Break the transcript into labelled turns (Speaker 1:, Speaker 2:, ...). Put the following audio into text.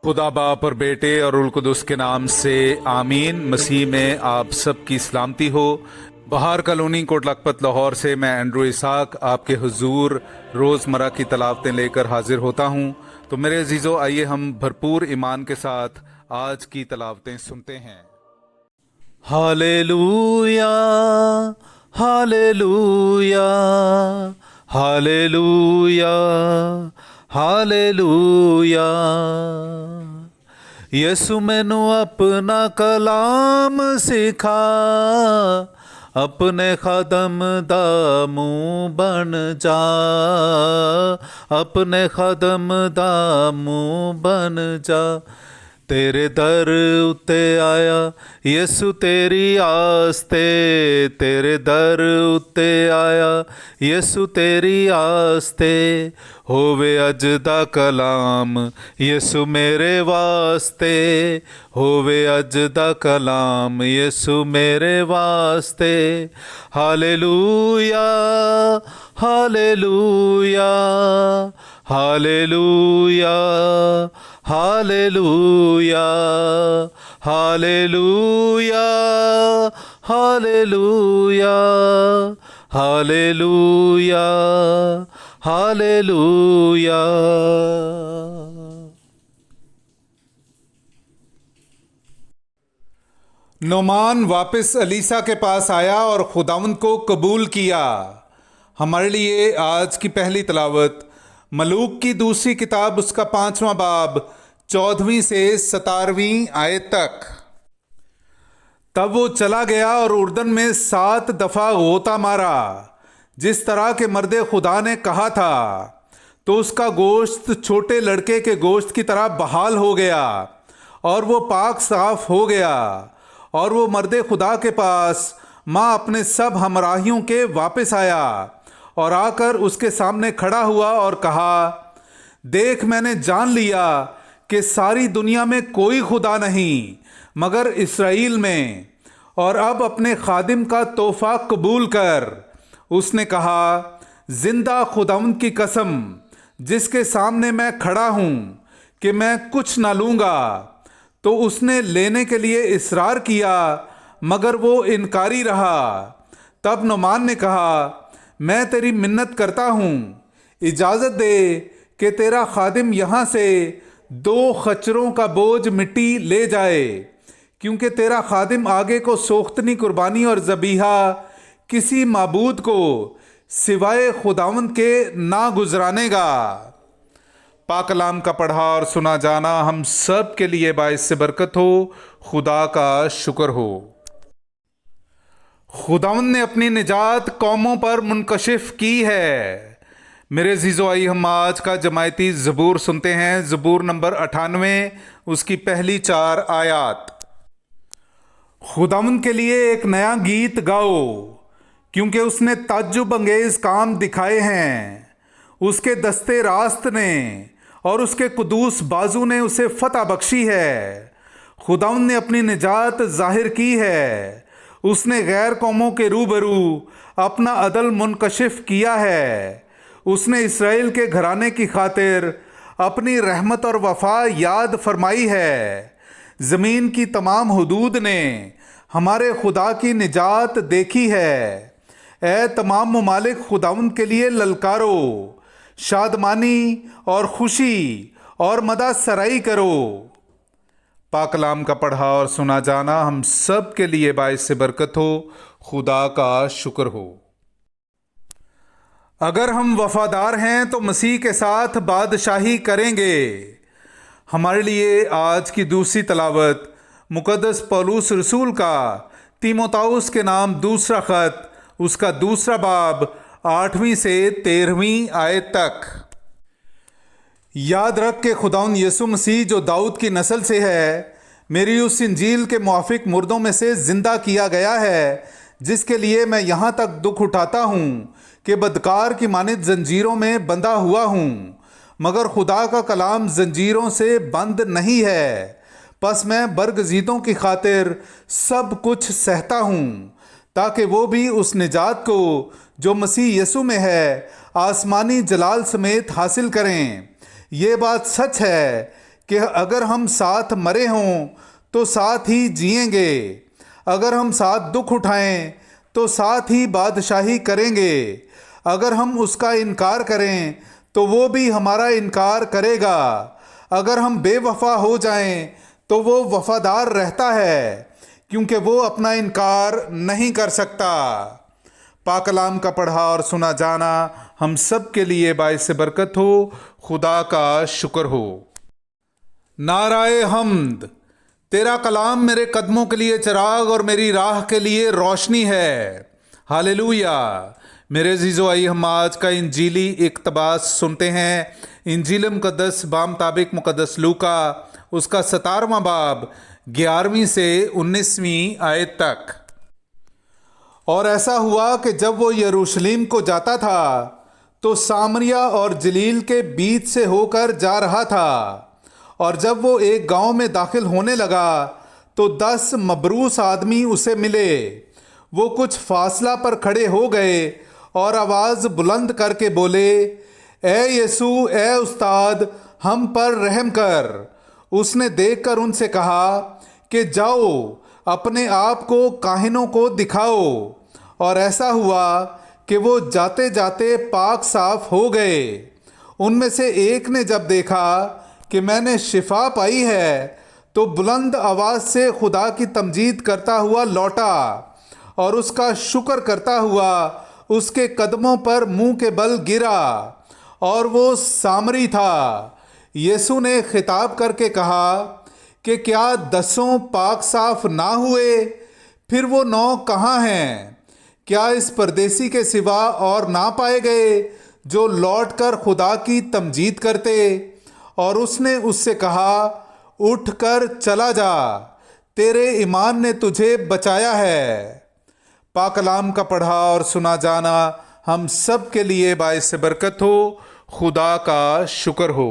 Speaker 1: खुदा बाप और बेटे और उल कुदस के नाम से आमीन। मसीह में आप सब की सलामती हो। बहार कॉलोनी कोट लखपत लाहौर से मैं एंड्रू इसाक आपके हुजूर रोज़मर्रा की तलावतें लेकर हाजिर होता हूँ। तो मेरे अजीज़ों, आइए हम भरपूर ईमान के साथ आज की तलावतें सुनते हैं। हालेलुया, हालेलुया, हालेलुया, हालेलुया। यसु मैनू अपना कलाम सिखा, अपने खादम दा मुंह बन जा, अपने खादम दा मुंह बन जा। तेरे दर उत्ते आया यसु तेरी आस्ते, तेरे दर उत्ते आया यसु तेरी आस्ते। होवे अज दा कलाम यसु मेरे वास्ते, होवे अज दा कलाम यसु मेरे वास्ते। हालेलुया, हालेलुया, हालेलुया, हालेलुया, हालेलुया, हालेलुया, हालेलुया, हालेलुया। नोमान वापस अलीसा के पास आया और खुदावंद को कबूल किया। हमारे लिए आज की पहली तलावत मलूक की दूसरी किताब उसका 5वां बाब 14वीं से 17वीं आयत तक। तब वो चला गया और उर्दन में 7 दफा गोता मारा जिस तरह के मर्दे खुदा ने कहा था, तो उसका गोश्त छोटे लड़के के गोश्त की तरह बहाल हो गया और वो पाक साफ हो गया। और वो मर्दे खुदा के पास माँ अपने सब हमराहियों के वापस आया और आकर उसके सामने खड़ा हुआ और कहा, देख मैंने जान लिया कि सारी दुनिया में कोई खुदा नहीं मगर इस्राएल में, और अब अपने खादिम का तोहफा कबूल कर। उसने कहा, जिंदा खुदावंद की कसम जिसके सामने मैं खड़ा हूँ कि मैं कुछ ना लूँगा। तो उसने लेने के लिए इसरार किया मगर वो इनकारी रहा। तब नोमान ने कहा, मैं तेरी मिन्नत करता हूँ, इजाज़त दे कि तेरा खादिम यहाँ से 2 खच्चरों का बोझ मिट्टी ले जाए, क्योंकि तेरा खादिम आगे को सोख्तनी कुर्बानी और ज़बीहा किसी माबूद को सिवाय खुदावंद के ना गुजरानेगा। पाक कलाम का पढ़ा और सुना जाना हम सब के लिए बाइस से बरकत हो। खुदा का शुक्र हो। खुदावंद ने अपनी निजात कौमों पर मुनकशिफ की है। मेरे अजीज़ो, आइए हम आज का जमायती ज़बूर सुनते हैं। ज़बूर नंबर 98, उसकी पहली 4 आयात। खुदावंद के लिए एक नया गीत गाओ, क्योंकि उसने ताज्जुब अंगेज काम दिखाए हैं। उसके दस्ते रास्त ने और उसके कुदूस बाजू ने उसे फतह बख्शी है। खुदावंद ने अपनी निजात जाहिर की है। उसने गैर कौमों के रूबरू अपना अदल मुनकशिफ किया है। उसने इस्राएल के घराने की खातिर अपनी रहमत और वफा याद फरमाई है। ज़मीन की तमाम हुदूद ने हमारे खुदा की निजात देखी है। ए तमाम ममालिक, खुदावंद के लिए ललकारो, शादमानी और खुशी और मदा सराई करो। पाक कलाम का पढ़ा और सुना जाना हम सब के लिए बाइस से बरकत हो। खुदा का शुक्र हो। अगर हम वफादार हैं तो मसीह के साथ बादशाही करेंगे। हमारे लिए आज की दूसरी तलावत मुकद्दस पौलुस रसूल का तीमोथाउस के नाम दूसरा खत, उसका दूसरा बाब 8वीं से 13वीं आयत तक। याद रख के खुदावंद यसु मसीह जो दाऊद की नस्ल से है, मेरी उस इंजील के मुआफिक मुर्दों में से जिंदा किया गया है, जिसके लिए मैं यहाँ तक दुख उठाता हूँ कि बदकार की मानित जंजीरों में बंधा हुआ हूँ। मगर खुदा का कलाम जंजीरों से बंद नहीं है। बस मैं बरगजीदों की खातिर सब कुछ सहता हूँ, ताकि वो भी उस निजात को जो मसीह यसु में है आसमानी जलाल समेत हासिल करें। ये बात सच है کہ اگر ہم ساتھ مرے ہوں تو ساتھ ہی جئیں گے، اگر ہم ساتھ دکھ اٹھائیں تو ساتھ ہی بادشاہی کریں گے، اگر ہم اس کا انکار کریں تو وہ بھی ہمارا انکار کرے گا، اگر ہم بے وفا ہو جائیں تو وہ وفادار رہتا ہے کیونکہ وہ اپنا انکار نہیں کر سکتا۔ پاک کلام کا پڑھا اور سنا جانا ہم سب کے لیے باعث برکت ہو۔ خدا کا شکر ہو۔ نعرہ حمد۔ تیرا کلام میرے قدموں کے لیے چراغ اور میری راہ کے لیے روشنی ہے۔ ہاللویا۔ میرے عزیزو، آئیے ہم آج کا انجیلی اقتباس سنتے ہیں۔ انجیل مقدس بامطابق مقدس لوکا، اس کا 17واں باب 11ویں سے 19ویں آیت تک۔ اور ایسا ہوا کہ جب وہ یروشلم کو جاتا تھا تو سامریہ اور جلیل کے بیچ سے ہو کر جا رہا تھا، اور جب وہ ایک گاؤں میں داخل ہونے لگا تو 10 مبروس آدمی اسے ملے۔ وہ کچھ فاصلہ پر کھڑے ہو گئے اور آواز بلند کر کے بولے، اے یسوع، اے استاد، ہم پر رحم کر۔ اس نے دیکھ کر ان سے کہا کہ جاؤ اپنے آپ کو کاہنوں کو دکھاؤ۔ اور ایسا ہوا کہ وہ جاتے جاتے پاک صاف ہو گئے۔ ان میں سے ایک نے جب دیکھا کہ میں نے شفا پائی ہے تو بلند آواز سے خدا کی تمجید کرتا ہوا لوٹا اور اس کا شکر کرتا ہوا اس کے قدموں پر منہ کے بل گرا، اور وہ سامری تھا۔ یسوع نے خطاب کر کے کہا کہ کیا 10 پاک صاف نہ ہوئے؟ پھر وہ 9 کہاں ہیں؟ کیا اس پردیسی کے سوا اور نہ پائے گئے جو لوٹ کر خدا کی تمجید کرتے؟ اور اس نے اس سے کہا، اٹھ کر چلا جا، تیرے ایمان نے تجھے بچایا ہے۔ پاک کلام کا پڑھا اور سنا جانا ہم سب کے لیے باعث برکت ہو۔ خدا کا شکر ہو۔